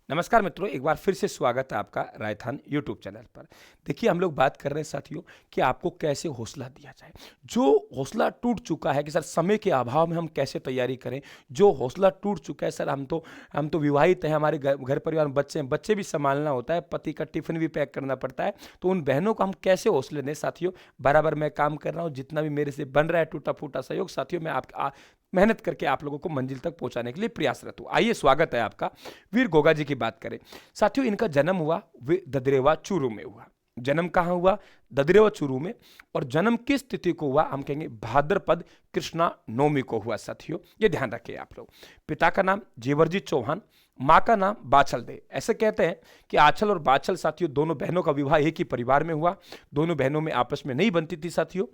नमस्कार मित्रों, एक बार फिर से स्वागत है आपका रायथान यूट्यूब चैनल पर। देखिए, हम लोग बात कर रहे हैं साथियों कि आपको कैसे हौसला दिया जाए। जो हौसला टूट चुका है कि सर समय के अभाव में हम कैसे तैयारी करें। जो हौसला टूट चुका है सर, हम तो विवाहित हैं, हमारे घर परिवार में बच्चे हैं, बच्चे भी संभालना होता है, पति का टिफिन भी पैक करना पड़ता है। तो उन बहनों को हम कैसे हौसले दें साथियों। बराबर मैं काम कर रहा हूँ, जितना भी मेरे से बन रहा है टूटा फूटा सहयोग साथियों, मैं मेहनत करके आप लोगों को मंजिल तक पहुंचाने के लिए प्रयासरत हूँ। आइए, स्वागत है आपका। वीर गोगा जी की बात करें साथियों, इनका जन्म हुआ ददरेवा चूरू में हुआ। जन्म कहाँ हुआ? ददरेवा चूरू में। और जन्म किस तिथि को हुआ? हम कहेंगे भाद्रपद कृष्णा नवमी को हुआ साथियों, ये ध्यान रखिए आप लोग। पिता का नाम जेवरजी चौहान, माँ का नाम बाछल दे। ऐसे कहते हैं कि आंचल और बाछल साथियों दोनों बहनों का विवाह एक ही परिवार में हुआ। दोनों बहनों में आपस में नहीं बनती थी साथियों।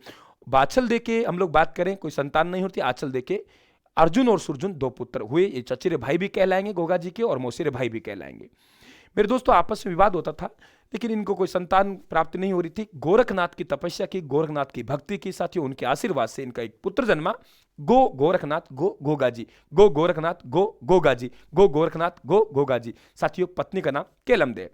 बाछल दे के हम लोग बात करें, कोई संतान नहीं होती। आंचल दे के अर्जुन और सुरजुन दो पुत्र हुए। ये चचेरे भाई भी कहलाएंगे गोगा जी के, और मौसेरे भाई भी कहलाएंगे। मेरे दोस्तों, आपस में विवाद होता था, लेकिन इनको कोई संतान प्राप्ति नहीं हो रही थी। गोरखनाथ की तपस्या की, गोरखनाथ की भक्ति की साथियों, उनके आशीर्वाद से इनका एक पुत्र जन्मा। गोरखनाथ गोगा जी, गोरखनाथ गोगा जी, गोरखनाथ गोगा जी। साथियों, पत्नी का नाम केलम दे।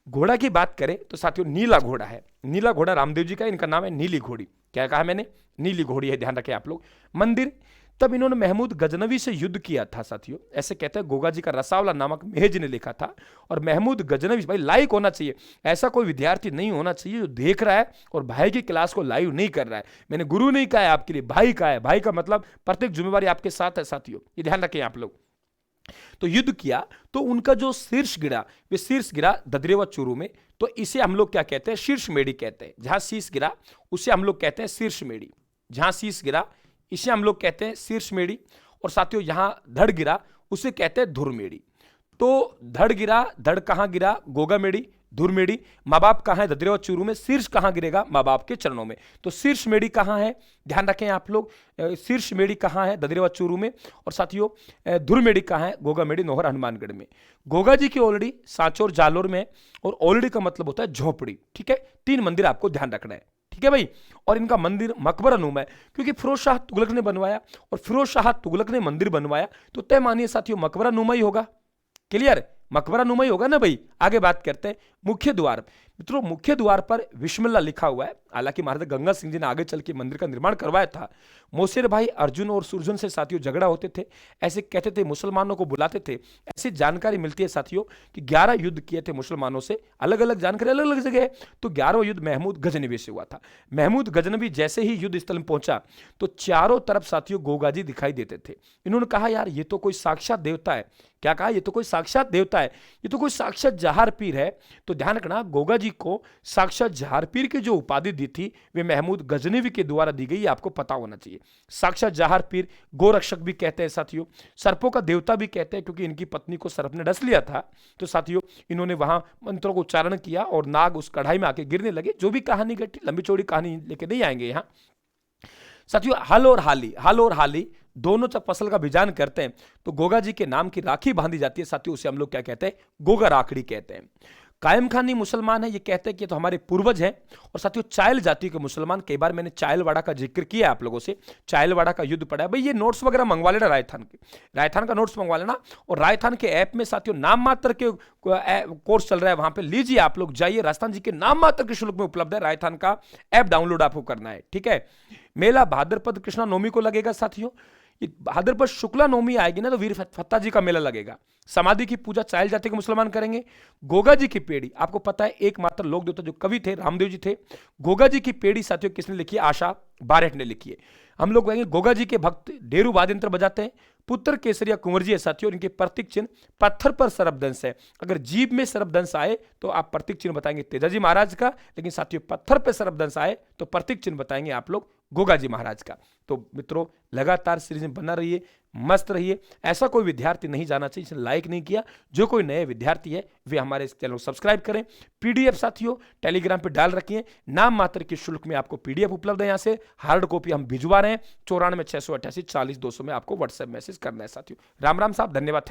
घोड़ा की बात करें तो साथियों नीला घोड़ा है। नीला घोड़ा रामदेव जी का, इनका नाम है नीली घोड़ी। क्या कहा मैंने? नीली घोड़ी है, ध्यान रखें आप लोग। मंदिर, तब इन्होंने महमूद गजनवी से युद्ध किया था साथियों। ऐसे कहते हैं गोगा जी का रसावला नामक मेहज ने लिखा था। और महमूद गजनवी भाई लाइक होना चाहिए। ऐसा कोई विद्यार्थी नहीं होना चाहिए जो देख रहा है और भाई की क्लास को लाइव नहीं कर रहा है। मैंने गुरु नहीं कहा है आपके लिए, भाई कहा है। भाई का मतलब प्रत्येक जिम्मेवारी आपके साथ है साथियों, ये ध्यान रखें आप लोग। तो युद्ध किया तो उनका जो शीर्ष गिरा, वे शीर्ष गिरा ददरेवा चूरू में। तो इसे हम लोग क्या कहते हैं? शीर्ष मेढ़ी कहते हैं। जहां शीर्ष गिरा उसे हम लोग कहते हैं शीर्ष मेढ़ी। जहां शीर्ष गिरा इसे हम लोग कहते हैं शीर्ष मेढ़ी। और साथियों, यहां धड़ गिरा उसे कहते हैं धुर मेढ़ी। तो धड़ गिरा, धड़ कहां गिरा? गोगा मेढ़ी, धुर मेढ़ी। माँ बाप कहां है? ददरेवा चूरू में। शीर्ष कहां गिरेगा? माँ बाप के चरणों में। तो शीर्ष मेढ़ी कहां है? ध्यान रखें आप लोग। शीर्ष मेढ़ी कहां है? ददरेवा चूरू में। और साथियों, धुर मेढ़ी कहां है? गोगा मेढ़ी नौहर हनुमानगढ़ में। गोगा जी की ओलड़ी सांचौर जालोर में। और ओलड़ी का मतलब होता है झोपड़ी। ठीक है, 3 मंदिर आपको ध्यान रखना है। ठीक है भाई। और इनका मंदिर मकबरा नुमा है, क्योंकि फिरोज शाह तुगलक ने बनवाया। और फिरोज शाह तुगलक ने मंदिर बनवाया, तो तय मानिए साथियों मकबरा नुमा ही होगा। क्लियर? मकबरा नुमा ही होगा ना भाई। आगे बात करते हैं मुख्य द्वार। मित्रों, मुख्य द्वार पर विस्मिल्लाह लिखा हुआ है। हालांकि महाराज गंगा सिंह जी ने आगे चल के मंदिर का निर्माण करवाया था। मौसेर भाई अर्जुन और सुरजन से साथियों झगड़ा होते थे। ऐसे कहते थे, मुसलमानों को बुलाते थे। ऐसी जानकारी मिलती है साथियों कि 11 युद्ध किए थे मुसलमानों से। अलग अलग जानकारी अलग अलग जगह है। तो 11वां युद्ध महमूद गजनवी से हुआ था। महमूद गजनवी जैसे ही युद्ध स्थल में पहुंचा तो चारों तरफ साथियों गोगा जी दिखाई देते थे। इन्होंने कहा, यार ये तो कोई साक्षात देवता है। क्या कहा? ये तो कोई साक्षात देवता है, ये तो कोई साक्षात जहार पीर है। तो ध्यान रखना, गोगा जी को साक्षात जहार पीर की जो उपाधि दी थी वे महमूद गजनवी के द्वारा दी गई, आपको पता होना चाहिए। साक्षात जहार पीर, गोरक्षक भी कहते हैं साथियों, सर्पों का देवता भी कहते हैं, क्योंकि इनकी पत्नी को सर्प ने डस लिया था। तो साथियों, इन्होंने वहां मंत्रों को उच्चारण किया और नाग उस कढ़ाई में आके गिरने लगे। जो भी कहानी घटी, लंबी चौड़ी कहानी लेके नहीं आएंगे यहां साथियों। हल और हाली दोनों जब फसल का बिजान करते हैं तो गोगा जी के नाम की राखी बांधी जाती है साथियों। उसे हम लोग क्या कहते हैं? गोगा राखड़ी कहते हैं। कायम खानी मुसलमान है, ये कहते हैं कि ये तो हमारे पूर्वज हैं। और साथियों, चायल जाति के मुसलमान, कई बार मैंने चायलवाड़ा का जिक्र किया आप लोगों से। चायलवाड़ा का युद्ध पड़ा है भाई। ये नोट्स वगैरह मंगवा लेना, राजस्थान का नोट्स मंगवा लेना। और राजस्थान के ऐप में साथियों नाम मात्र के कोर्स चल रहा है, वहां पे लीजिए आप लोग, जाइए। राजस्थान जी के नाम मात्र के शुल्क में उपलब्ध है। राजस्थान का ऐप डाउनलोड आपको करना है। ठीक है। मेला भाद्रपद कृष्णा नवमी को लगेगा साथियों। भाद्रपद शुक्ला नवमी आएगी ना तो वीर फत्ता जी का मेला लगेगा। समाधि की पूजा चायल जाति के मुसलमान करेंगे। गोगा जी की पेड़ी, आपको पता है एकमात्र लोक देवता जो कवि थे रामदेव जी थे। गोगा जी की पेड़ी साथियों किसने लिखी है? आशा बारेठ ने लिखी है। हम लोग कहेंगे गोगा जी के भक्त डेरू वाद्य यंत्र बजाते हैं। पुत्र केसरिया कुंवर जी है साथियों, इनके प्रतीक चिन्ह पत्थर पर सरबदंश है। अगर जीभ में सरबदंश आए तो आप प्रतीक चिन्ह बताएंगे तेजाजी महाराज का, लेकिन साथियों पत्थर पर सरबदंश आए तो प्रतीक चिन्ह बताएंगे आप लोग गोगा जी महाराज का। तो मित्रों, लगातार सीरीज में बना रहिए, मस्त रहिए। ऐसा कोई विद्यार्थी नहीं जाना चाहिए जिसने लाइक नहीं किया। जो कोई नए विद्यार्थी है वे हमारे इस चैनल को सब्सक्राइब करें। पीडीएफ साथियों टेलीग्राम पे डाल रखिए। नाम मात्र के शुल्क में आपको पीडीएफ उपलब्ध है। यहाँ से हार्ड कॉपी हम भिजवा रहे हैं। 94 688 40 200 में आपको व्हाट्सएप मैसेज करना है साथियों। राम राम साहब, धन्यवाद।